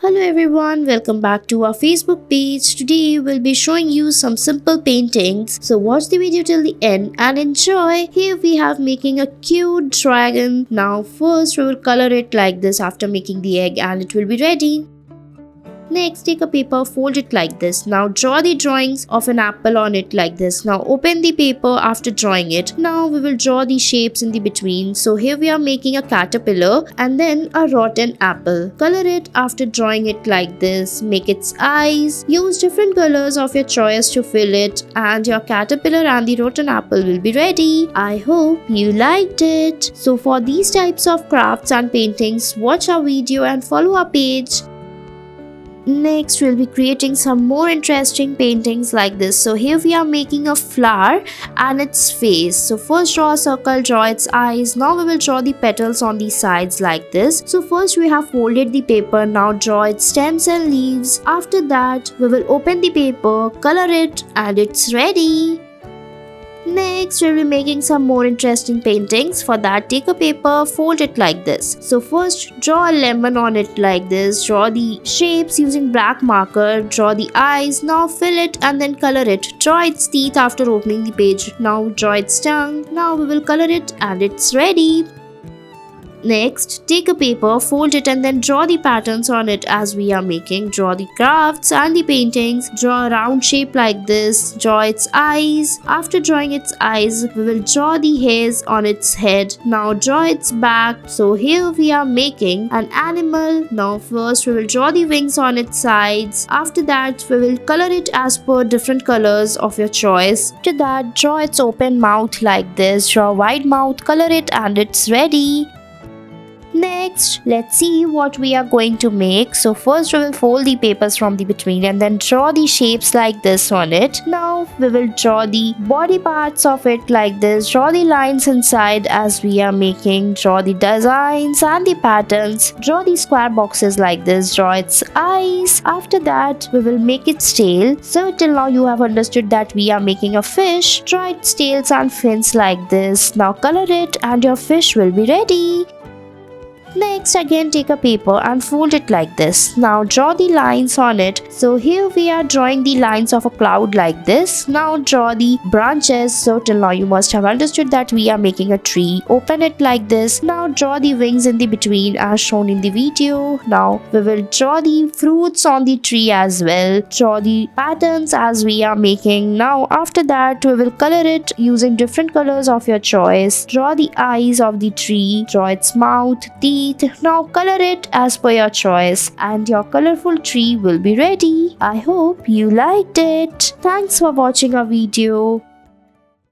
Hello everyone, welcome back to our Facebook page. Today we'll be showing you some simple paintings. So watch the video till the end and enjoy. Here we have making a cute dragon. Now first we will color it like this after making the egg and it will be ready. Next, take a paper, fold it like this. Now draw the drawings of an apple on it like this. Now open the paper after drawing it. Now we will draw the shapes in the between. So here we are making a caterpillar and then a rotten apple. Color it after drawing it like this. Make its eyes. Use different colors of your choice to fill it and your caterpillar and the rotten apple will be ready. I hope you liked it. So for these types of crafts and paintings, watch our video and follow our page. Next, we'll be creating some more interesting paintings like this. So here we are making a flower and its face. So first draw a circle, draw its eyes. Now we will draw the petals on the sides like this. So first we have folded the paper. Now draw its stems and leaves. After that, we will open the paper, color it and it's ready. Next, we'll be making some more interesting paintings. For that, take a paper, fold it like this. So first, draw a lemon on it like this. Draw the shapes using black marker. Draw the eyes. Now fill it and then color it. Draw its teeth after opening the page. Now draw its tongue. Now we will color it and it's ready. Next, take a paper, fold it and then draw the patterns on it as we are making. Draw the crafts and the paintings. Draw a round shape like this. Draw its eyes. After drawing its eyes, we will draw the hairs on its head. Now draw its back. So here we are making an animal. Now first we will draw the wings on its sides. After that, we will color it as per different colors of your choice. After that, draw its open mouth like this. Draw a wide mouth, color it and it's ready. Next, let's see what we are going to make. So first we will fold the papers from the between and then draw the shapes like this on it. Now we will draw the body parts of it like this. Draw the lines inside as we are making. Draw the designs and the patterns. Draw the square boxes like this. Draw its eyes. After that, we will make its tail. So till now you have understood that we are making a fish. Draw its tails and fins like this. Now color it and your fish will be ready. Next, again take a paper and fold it like this. Now draw the lines on it. So here we are drawing the lines of a cloud like this. Now draw the branches. So till now you must have understood that we are making a tree. Open it like this. Now draw the wings in the between as shown in the video. Now we will draw the fruits on the tree as well. Draw the patterns as we are making. Now after that, we will color it using different colors of your choice. Draw the eyes of the tree. Draw its mouth, teeth. Now color it as per your choice and your colorful tree will be ready. I hope you liked it. Thanks for watching our video.